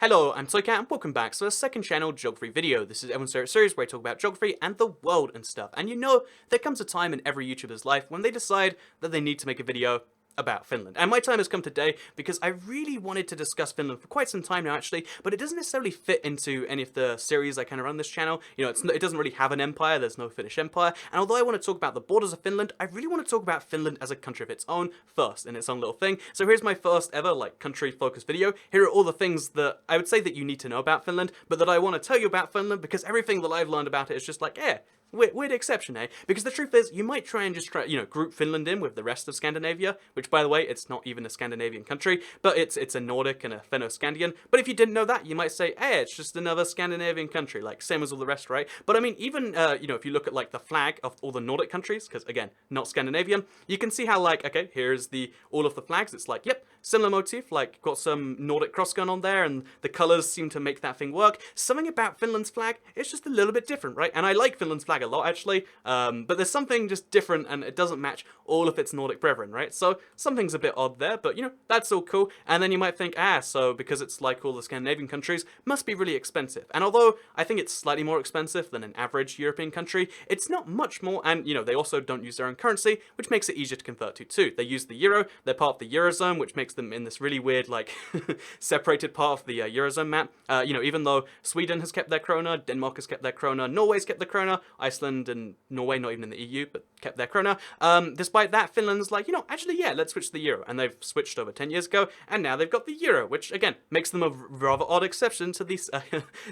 Hello, I'm Toycat and welcome back to a second channel geography video. This is everyone's favorite series where I talk about geography and the world and stuff. And you know, there comes a time in every YouTuber's life when they decide that they need to make a video about Finland. And my time has come today because I really wanted to discuss Finland for quite some time now actually, but it doesn't necessarily fit into any of the series I kind of run this channel. You know, it doesn't really have an empire, there's no Finnish empire, and although I want to talk about the borders of Finland, I really want to talk about Finland as a country of its own first, in its own little thing. So here's my first ever, country-focused video. Here are all the things that I would say that you need to know about Finland, but that I want to tell you about Finland because everything that I've learned about it is just like, weird exception, eh? Because the truth is, you might try and just group Finland in with the rest of Scandinavia, which, by the way, it's not even a Scandinavian country, but it's a Nordic and a Finno-Scandian. But if you didn't know that, you might say, it's just another Scandinavian country, like, same as all the rest, right? But I mean, even, if you look at, the flag of all the Nordic countries, because, again, not Scandinavian, you can see how, okay, here's all of the flags. It's like, yep, similar motif, got some Nordic cross going on there, and the colors seem to make that thing work. Something about Finland's flag, it's just a little bit different, right? And I like Finland's flag a lot, actually, but there's something just different, and it doesn't match all of its Nordic brethren, right? So something's a bit odd there, but that's all cool. And then you might think, so because it's like all the Scandinavian countries, must be really expensive. And although I think it's slightly more expensive than an average European country, it's not much more. And they also don't use their own currency, which makes it easier to convert to too. They use the euro. They're part of the eurozone, which makes them in this really weird separated part of the eurozone map. Even though Sweden has kept their krona, Denmark has kept their krona, Norway's kept their krona, Iceland and Norway, not even in the EU, but kept their krona. Despite that, Finland's actually, let's switch to the euro. And they've switched over 10 years ago, and now they've got the euro, which, again, makes them a rather odd exception to these,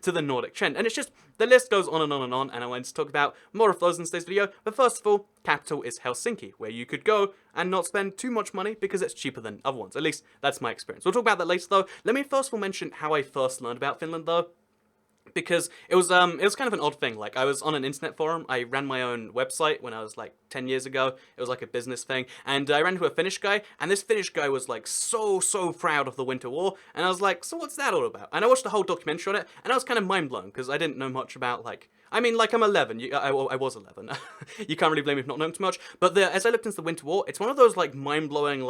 to the Nordic trend. And it's just, the list goes on and on and on, and I wanted to talk about more of those in today's video. But first of all, capital is Helsinki, where you could go and not spend too much money because it's cheaper than other ones. At least, that's my experience. We'll talk about that later, though. Let me first of all mention how I first learned about Finland, though. Because it was kind of an odd thing. I was on an internet forum. I ran my own website when I was 10 years ago. It was a business thing, and I ran into a Finnish guy, and this Finnish guy was so proud of the Winter War, and I was like, so what's that all about? And I watched the whole documentary on it, and I was kind of mind blown because I didn't know much about I'm 11. I was 11. You can't really blame me for not knowing too much. But as I looked into the Winter War, it's one of those mind-blowing,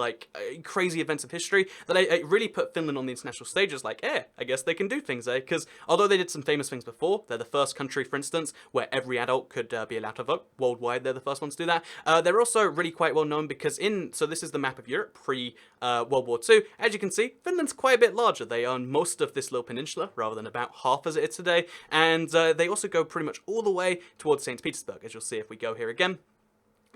crazy events of history that I really put Finland on the international stage as I guess they can do things, eh? Because although they did some famous things before, they're the first country, for instance, where every adult could be allowed to vote. Worldwide, they're the first ones to do that. They're also really quite well known because so this is the map of Europe pre-World War II. As you can see, Finland's quite a bit larger. They own most of this little peninsula, rather than about half as it is today. And they also go pretty much all the way towards St. Petersburg, as you'll see if we go here again.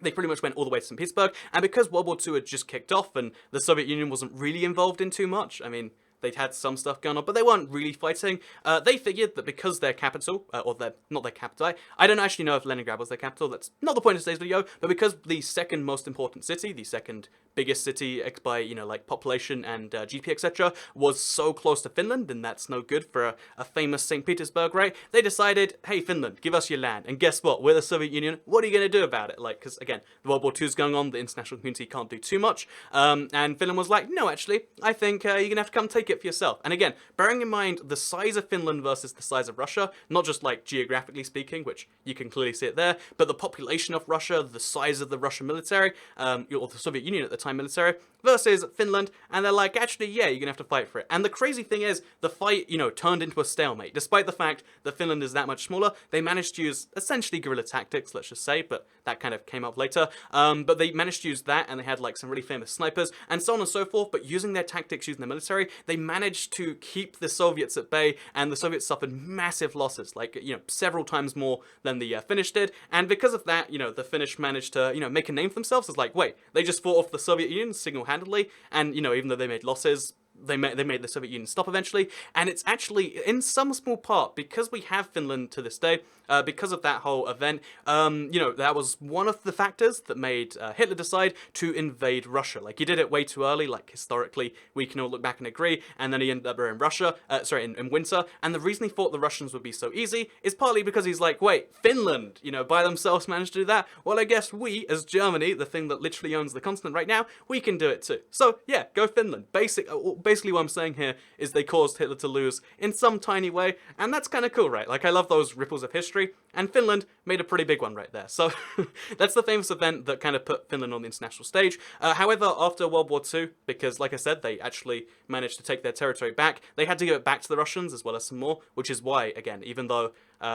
They pretty much went all the way to St. Petersburg, and because World War II had just kicked off and the Soviet Union wasn't really involved in too much, I mean, they'd had some stuff going on, but they weren't really fighting. They figured that because their capital, or not their capital, I don't actually know if Leningrad was their capital, that's not the point of today's video, but because the second most important city, the second biggest city by, population and GDP, etc., was so close to Finland, and that's no good for a famous St. Petersburg, right? They decided, hey, Finland, give us your land. And guess what? We're the Soviet Union. What are you going to do about it? Because, again, the World War II is going on, the international community can't do too much. And Finland was like, no, actually, I think you're going to have to come take it for yourself. And again, bearing in mind the size of Finland versus the size of Russia, not just, geographically speaking, which you can clearly see it there, but the population of Russia, the size of the Russian military, or the Soviet Union at the time military, versus Finland, and they're like, actually, yeah, you're gonna have to fight for it. And the crazy thing is, the fight, turned into a stalemate. Despite the fact that Finland is that much smaller, they managed to use essentially guerrilla tactics, let's just say, but that kind of came up later. But they managed to use that, and they had some really famous snipers, and so on and so forth, but using their tactics, using their military, they managed to keep the Soviets at bay, and the Soviets suffered massive losses, several times more than the Finnish did, and because of that, the Finnish managed to, make a name for themselves as wait, they just fought off the Soviet Union single-handedly, and, even though they made losses, they made the Soviet Union stop eventually, and it's actually, in some small part, because we have Finland to this day, because of that whole event, that was one of the factors that made Hitler decide to invade Russia. He did it way too early, historically, we can all look back and agree, and then he ended up in Russia, in winter, and the reason he thought the Russians would be so easy is partly because he's wait, Finland, by themselves managed to do that? Well, I guess we, as Germany, the thing that literally owns the continent right now, we can do it too. So, yeah, go Finland. basically what I'm saying here is they caused Hitler to lose in some tiny way, and that's kind of cool, right? Like, I love those ripples of history, and Finland made a pretty big one right there. So that's the famous event that kind of put Finland on the international stage. However, after World War II, because like I said, they actually managed to take their territory back, they had to give it back to the Russians as well as some more, which is why, again, even though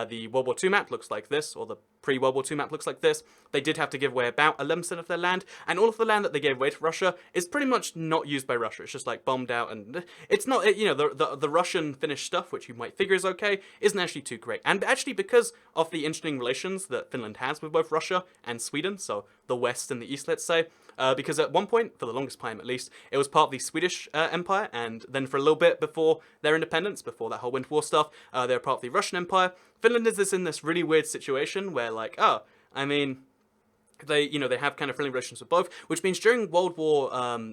the World War II map looks like this, or the pre-World War II map looks like this, they did have to give away about 11% of their land, and all of the land that they gave away to Russia is pretty much not used by Russia. It's just like bombed out, and it's not, you know, the Russian-Finnish stuff, which you might figure is okay, isn't actually too great. And actually, because of the interesting relations that Finland has with both Russia and Sweden, so the West and the East, let's say, because at one point, for the longest time at least, it was part of the Swedish Empire, and then for a little bit before their independence, before that whole Winter War stuff, they were part of the Russian Empire. Finland is in this really weird situation where, like, oh, I mean, they have kind of friendly relations with both, which means during during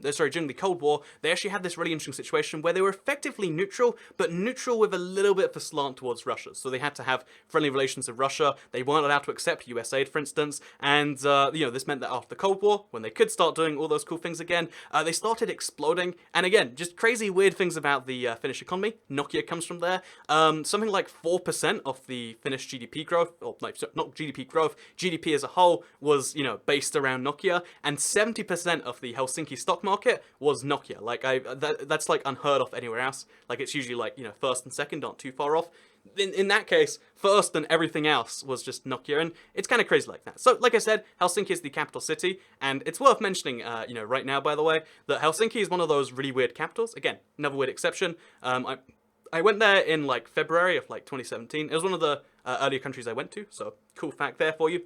the Cold War, they actually had this really interesting situation where they were effectively neutral, but neutral with a little bit of a slant towards Russia. So they had to have friendly relations with Russia. They weren't allowed to accept US aid, for instance, and this meant that after the Cold War, when they could start doing all those cool things again, they started exploding. And again, just crazy weird things about the Finnish economy. Nokia comes from there. Something like 4% of the Finnish GDP growth, or like not GDP growth, GDP as a whole was based around Nokia, and 70% of the Helsinki stock market was Nokia. Like, that's like unheard of anywhere else. Like, it's usually like, first and second aren't too far off. In that case, first and everything else was just Nokia, and it's kind of crazy like that. So, like I said, Helsinki is the capital city, and it's worth mentioning, right now, by the way, that Helsinki is one of those really weird capitals. Again, another weird exception. I went there in, like, February of, like, 2017. It was one of the earlier countries I went to, so cool fact there for you.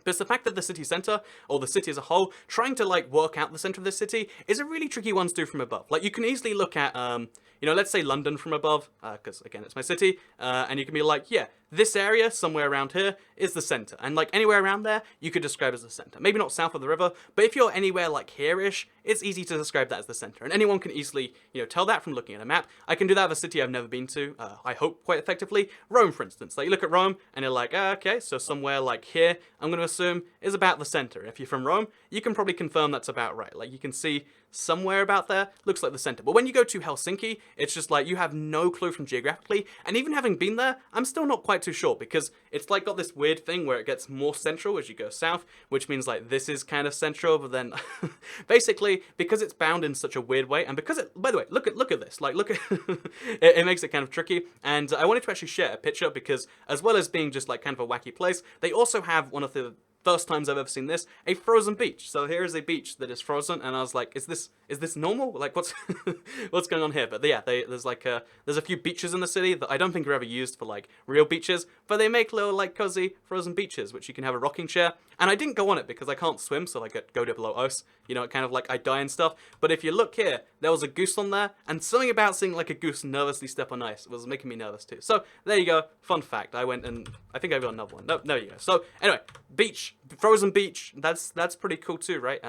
But it's the fact that the city centre, or the city as a whole, trying to, like, work out the centre of the city is a really tricky one to do from above. Like, you can easily look at, let's say London from above, because, again, it's my city, and you can be like, yeah, this area, somewhere around here, is the centre. And, like, anywhere around there, you could describe as the centre. Maybe not south of the river, but if you're anywhere, like, here-ish, it's easy to describe that as the centre. And anyone can easily, tell that from looking at a map. I can do that of a city I've never been to, I hope, quite effectively. Rome, for instance. Like, you look at Rome, and you're like, okay, so somewhere, like, here, I'm going to assume, is about the centre. If you're from Rome, you can probably confirm that's about right. Like, you can see somewhere about there, looks like the centre. But when you go to Helsinki, it's just like, you have no clue from geographically, and even having been there, I'm still not quite too sure, because it's like got this weird thing where it gets more central as you go south, which means like this is kind of central, but then basically, because it's bound in such a weird way, and because it, by the way, look at this, like, look at, it makes it kind of tricky, and I wanted to actually share a picture, because as well as being just like kind of a wacky place, they also have one of the first times I've ever seen this, a frozen beach. So here is a beach that is frozen, and I was like, is this normal? Like, what's what's going on here? But yeah, there's a few beaches in the city that I don't think are ever used for like real beaches, but they make little like cozy frozen beaches, which you can have a rocking chair. And I didn't go on it because I can't swim, so I go down below ice. Kind of like I die and stuff. But if you look here, there was a goose on there, and something about seeing like a goose nervously step on ice was making me nervous too. So there you go, fun fact. I went and I think I got another one. No, there you go. So anyway, beach, frozen beach. That's pretty cool too, right?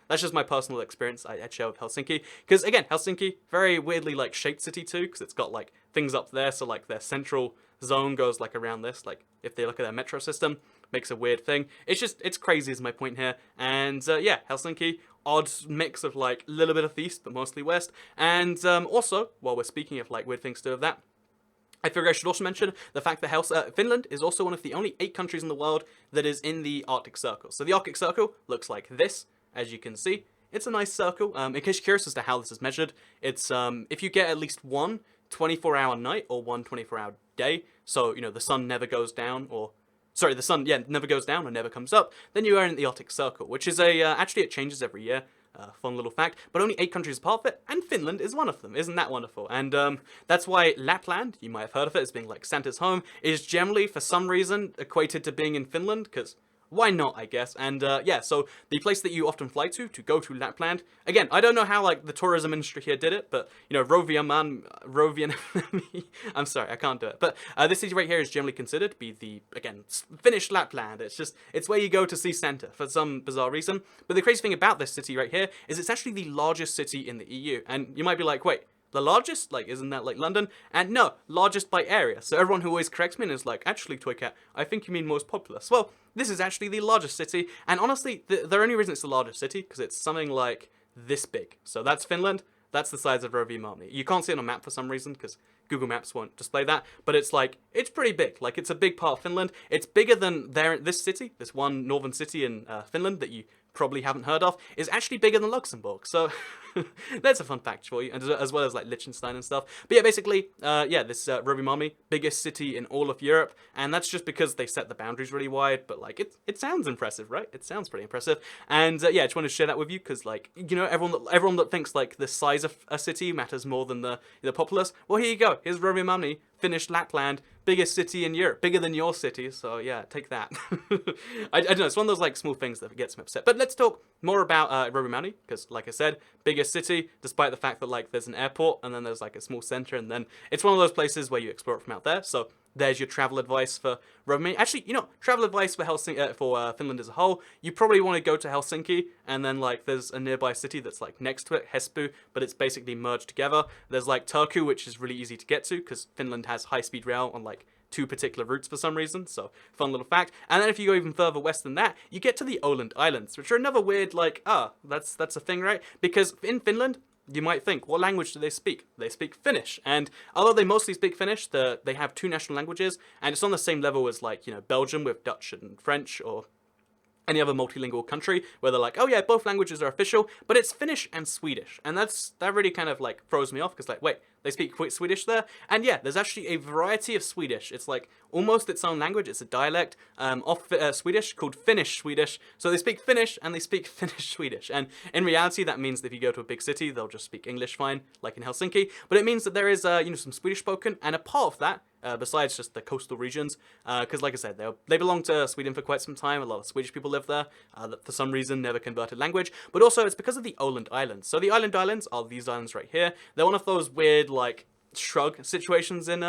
That's just my personal experience I share with Helsinki. Because again, Helsinki, very weirdly like shaped city too, because it's got like things up there, so like their central zone goes like around this. Like if they look at their metro system, makes a weird thing. It's crazy is my point here. And yeah, Helsinki, odd mix of like a little bit of east, but mostly west. And also, while we're speaking of like weird things to do with that, I figure I should also mention the fact that Finland is also one of the only 8 countries in the world that is in the Arctic Circle. So the Arctic Circle looks like this, as you can see. It's a nice circle. In case you're curious as to how this is measured, it's if you get at least one 24-hour night or one 24-hour day, so, the sun never goes down, or sorry, the sun, never goes down or never comes up, then you are in the Arctic Circle, which is actually it changes every year. Fun little fact, but only 8 countries are part of it, and Finland is one of them. Isn't that wonderful? And that's why Lapland, you might have heard of it as being like Santa's home, is generally, for some reason, equated to being in Finland, because why not, I guess. And yeah, so the place that you often fly to go to Lapland, again, I don't know how like the tourism industry here did it, but Rovian, I'm sorry, I can't do it. But this city right here is generally considered to be the, again, Finnish Lapland. It's where you go to see Santa for some bizarre reason. But the crazy thing about this city right here is it's actually the largest city in the EU. And you might be like, wait, the largest? Like, isn't that like London? And no, largest by area. So everyone who always corrects me is like, actually, Toycat, I think you mean most populous. Well, this is actually the largest city. And honestly, the only reason it's the largest city, because it's something like this big. So that's Finland. That's the size of Rovaniemi. You can't see it on a map for some reason, because Google Maps won't display that, but it's like, it's pretty big. Like, it's a big part of Finland. It's bigger than this city, this one northern city in Finland that you probably haven't heard of, is actually bigger than Luxembourg. So that's a fun fact for you, and as well as like Liechtenstein and stuff. But yeah, basically, this Rovaniemi, biggest city in all of Europe, and that's just because they set the boundaries really wide. But like, it sounds impressive, right? It sounds pretty impressive, and yeah, I just wanted to share that with you because, like, you know, everyone that thinks like the size of a city matters more than the populace. Well, here you go. Here's Rovaniemi, Finnish Lapland, biggest city in Europe, bigger than your city. So yeah, take that. I don't know. It's one of those like small things that gets me upset. But let's talk more about Rovaniemi, because like I said, biggest city, despite the fact that like there's an airport and then there's like a small center, and then it's one of those places where you explore it from out there. So there's your travel advice for Rovaniemi. Actually, you know, travel advice for Finland as a whole. You probably want to go to Helsinki, and then like there's a nearby city that's like next to it, Espoo, but it's basically merged together. There's like Turku, which is really easy to get to because Finland has high-speed rail on like 2 particular routes for some reason, so fun little fact. And then if you go even further west than that, you get to the Åland Islands, which are another weird, like, that's a thing, right? Because in Finland, you might think, what language do they speak? They speak Finnish, and although they mostly speak Finnish, they have 2 national languages, and it's on the same level as, like, you know, Belgium with Dutch and French, or any other multilingual country where they're like, oh yeah, both languages are official, but it's Finnish and Swedish. And that really kind of like throws me off, because like, wait, they speak Swedish there? And yeah, there's actually a variety of Swedish. It's like almost its own language. It's a dialect of Swedish called Finnish Swedish. So they speak Finnish and they speak Finnish Swedish. And in reality, that means that if you go to a big city, they'll just speak English fine, like in Helsinki. But it means that there is, you know, some Swedish spoken, and a part of that, besides just the coastal regions, because like I said, they belong to Sweden for quite some time. A lot of Swedish people live there that for some reason never converted language. But also it's because of the Åland Islands. So the Åland Islands are these islands right here. They're one of those weird like shrug situations in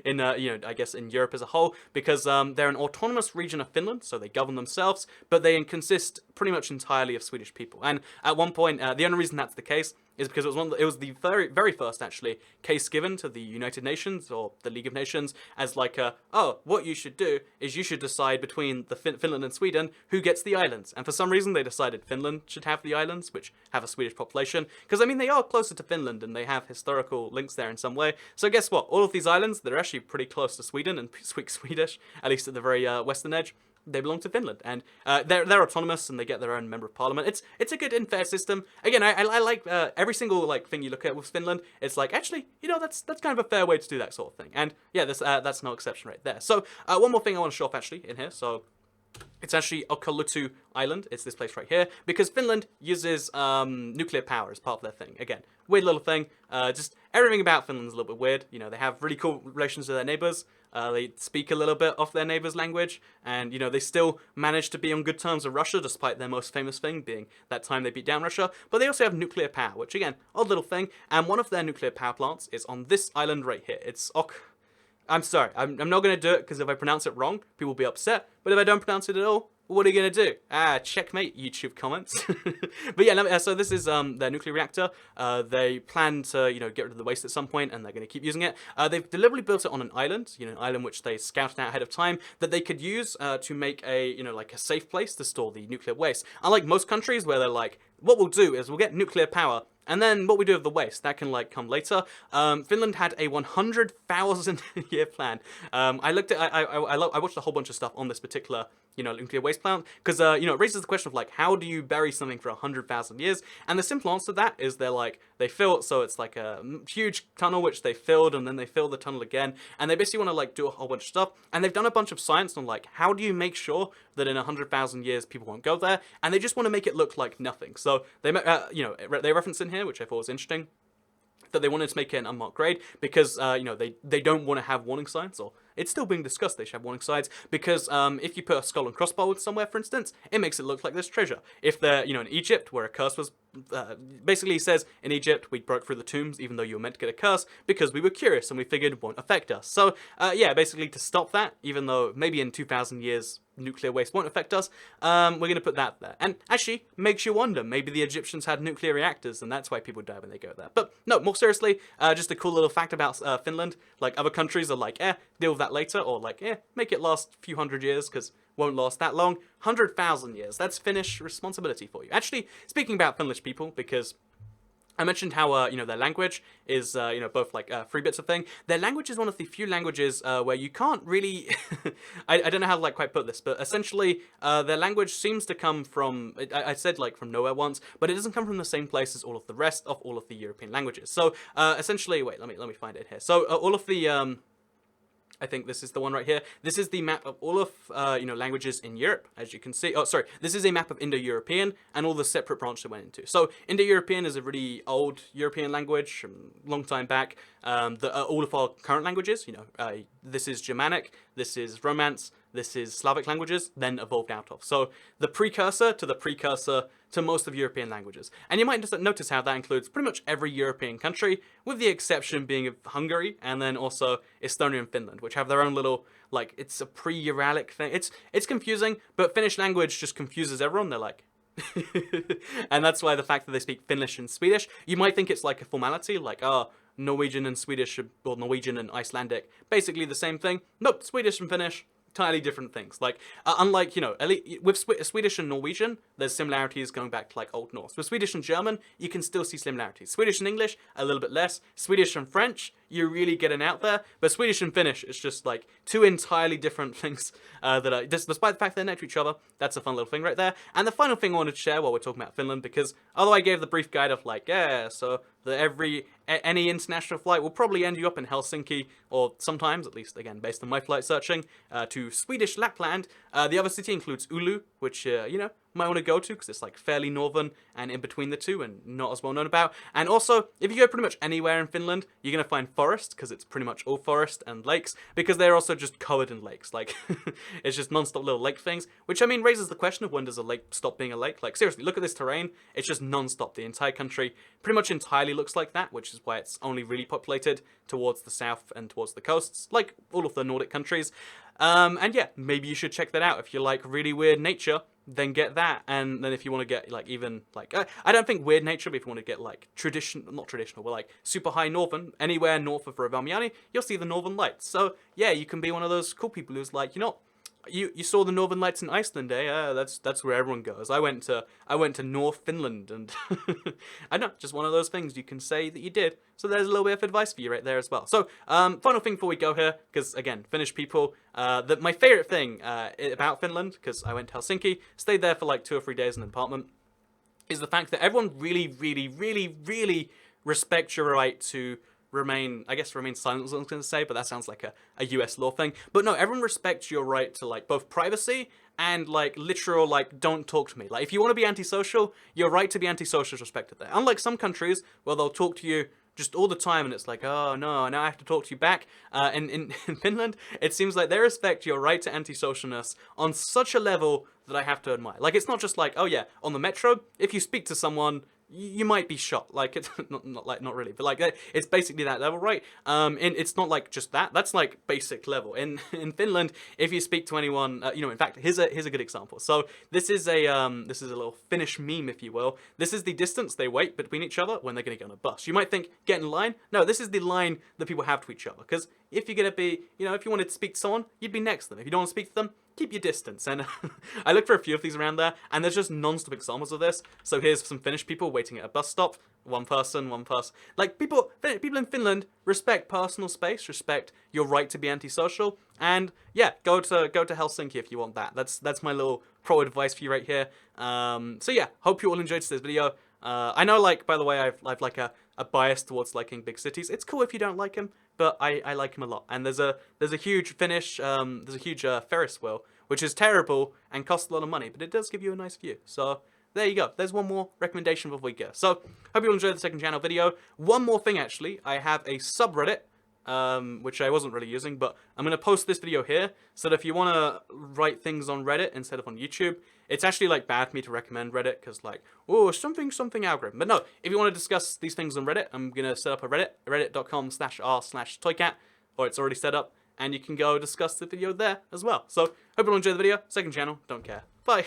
you know, I guess in Europe as a whole, because they're an autonomous region of Finland, so they govern themselves, but they consist pretty much entirely of Swedish people. And at one point, the only reason that's the case is because it was the very first actually case given to the United Nations or the League of Nations as like oh, what you should do is you should decide between the Finland and Sweden who gets the islands. And for some reason they decided Finland should have the islands, which have a Swedish population, because I mean they are closer to Finland and they have historical links there in some way. So guess what? All of these islands, they're actually pretty close to Sweden and speak Swedish, at least at the very western edge. They belong to Finland, and they're autonomous, and they get their own member of parliament. It's a good and fair system. Again, I like every single like thing you look at with Finland. It's like, actually, you know, that's kind of a fair way to do that sort of thing. And yeah, that's no exception right there. So one more thing I want to show off actually in here. So it's actually Okalutu Island. It's this place right here, because Finland uses nuclear power as part of their thing. Again, weird little thing. Just everything about Finland is a little bit weird. You know, they have really cool relations with their neighbors. They speak a little bit of their neighbor's language, and, you know, they still manage to be on good terms with Russia, despite their most famous thing being that time they beat down Russia. But they also have nuclear power, which, again, odd little thing, and one of their nuclear power plants is on this island right here. It's I'm sorry, I'm not going to do it, because if I pronounce it wrong, people will be upset, but if I don't pronounce it at all, what are you going to do? Checkmate, YouTube comments. But yeah, so this is their nuclear reactor. They plan to, you know, get rid of the waste at some point, and they're going to keep using it. They've deliberately built it on an island, you know, an island which they scouted out ahead of time, that they could use to make a, you know, like a safe place to store the nuclear waste. Unlike most countries where they're like, what we'll do is we'll get nuclear power, and then what we do with the waste, that can like come later. Finland had a 100,000 year plan. I watched a whole bunch of stuff on this particular, you know, nuclear waste plant, because you know, it raises the question of like, how do you bury something for 100,000 years? And the simple answer to that is they fill it, so it's like a huge tunnel which they filled, and then they fill the tunnel again, and they basically want to like do a whole bunch of stuff, and they've done a bunch of science on like, how do you make sure that in 100,000 years people won't go there, and they just want to make it look like nothing. So they you know, they reference in here, which I thought was interesting, that they wanted to make it an unmarked grade because, you know, they don't want to have warning signs, or it's still being discussed they should have warning signs, because if you put a skull and crossbones somewhere, for instance, it makes it look like there's treasure. If they're, you know, in Egypt, where a curse was, basically says, in Egypt, we broke through the tombs, even though you were meant to get a curse, because we were curious and we figured it won't affect us. So, yeah, basically to stop that, even though maybe in 2,000 years, nuclear waste won't affect us, we're going to put that there. And actually, makes you wonder, maybe the Egyptians had nuclear reactors, and that's why people die when they go there. But no, more seriously, just a cool little fact about Finland. Like, other countries are like, deal with that later, or like, make it last a few hundred years, because won't last that long. 100,000 years, that's Finnish responsibility for you. Actually, speaking about Finnish people, because I mentioned how, you know, their language is, you know, both like free bits of thing. Their language is one of the few languages where you can't really, I don't know how to like quite put this, but essentially their language seems to come from, I said like from nowhere once, but it doesn't come from the same place as all of the rest of all of the European languages. So essentially, wait, let me find it here. So all of the, I think this is the one right here. This is the map of all of, you know, languages in Europe, as you can see. Oh, sorry. This is a map of Indo-European and all the separate branches it went into. So Indo-European is a really old European language from a long time back. All of our current languages, you know, this is Germanic, this is Romance, this is Slavic languages, then evolved out of. So the precursor to most of European languages. And you might just notice how that includes pretty much every European country, with the exception being of Hungary, and then also Estonia and Finland, which have their own little, like, it's a pre-Uralic thing. It's confusing, but Finnish language just confuses everyone. They're like, and that's why the fact that they speak Finnish and Swedish, you might think it's like a formality, like, oh, Norwegian and Swedish, or Norwegian and Icelandic, basically the same thing. Nope, Swedish and Finnish, entirely different things. Like, unlike, you know, with Swedish and Norwegian, there's similarities going back to, like, Old Norse. With Swedish and German, you can still see similarities. Swedish and English, a little bit less. Swedish and French, you're really getting out there. But Swedish and Finnish, it's just, like, two entirely different things that are, despite the fact they're next to each other, that's a fun little thing right there. And the final thing I wanted to share while we're talking about Finland, because although I gave the brief guide of, like, yeah, so any international flight will probably end you up in Helsinki, or sometimes, at least, again, based on my flight searching, to Swedish Lapland. The other city includes Oulu, which, you know, might want to go to because it's like fairly northern and in between the two and not as well known about. And also, if you go pretty much anywhere in Finland, you're going to find forest because it's pretty much all forest and lakes, because they're also just covered in lakes. Like, it's just non-stop little lake things, which I mean raises the question of when does a lake stop being a lake? Like, seriously, look at this terrain. It's just non-stop. The entire country pretty much entirely looks like that, which is why it's only really populated towards the south and towards the coasts, like all of the Nordic countries. And yeah, maybe you should check that out. If you like really weird nature, then get that. And then if you want to get like even like, I don't think weird nature, but if you want to get like not traditional, but like super high northern, anywhere north of Rovaniemi, you'll see the Northern Lights. So yeah, you can be one of those cool people who's like, you know, you saw the Northern Lights in Iceland, eh? That's where everyone goes. I went to North Finland, and I don't know, just one of those things you can say that you did. So there's a little bit of advice for you right there as well. So final thing before we go here, because again, Finnish people, my favorite thing about Finland, because I went to Helsinki, stayed there for like 2 or 3 days in an apartment, is the fact that everyone really respects your right to remain silent, was what I was going to say, but that sounds like a US law thing. But no, everyone respects your right to, like, both privacy and, like, literal, like, don't talk to me. Like, if you want to be antisocial, your right to be antisocial is respected there. Unlike some countries where they'll talk to you just all the time, and it's like, oh, no, now I have to talk to you back. In Finland, it seems like they respect your right to antisocialness on such a level that I have to admire. Like, it's not just like, oh, yeah, on the metro, if you speak to someone, you might be shot. Like, it's not really, but like it's basically that level, right? And it's not like just that. That's like basic level. In Finland, if you speak to anyone, you know, in fact, here's a good example. So this is a little Finnish meme, if you will. This is the distance they wait between each other when they're going to get on a bus. You might think, get in line. No, this is the line that people have to each other. Because if you're going to be, you know, if you wanted to speak to someone, you'd be next to them. If you don't want to speak to them, keep your distance. And I looked for a few of these around there, and there's just non-stop examples of this. So here's some Finnish people waiting at a bus stop. One person. Like, people in Finland respect personal space, respect your right to be antisocial, and yeah, go to Helsinki if you want that. That's my little pro advice for you right here. So yeah, hope you all enjoyed today's video. I know, like, by the way, I've like a bias towards liking big cities. It's cool if you don't like them, but I like him a lot. And there's a huge Ferris wheel, which is terrible and costs a lot of money, but it does give you a nice view. So there you go. There's one more recommendation before we go. So hope you all enjoyed the second channel video. One more thing, actually, I have a subreddit, which I wasn't really using, but I'm going to post this video here, so that if you want to write things on Reddit instead of on YouTube, it's actually, like, bad for me to recommend Reddit, because, like, oh, something algorithm. But no, if you want to discuss these things on Reddit, I'm going to set up a Reddit, reddit.com/r/toycat, or it's already set up, and you can go discuss the video there as well. So, hope you all enjoyed the video. Second channel, don't care. Bye!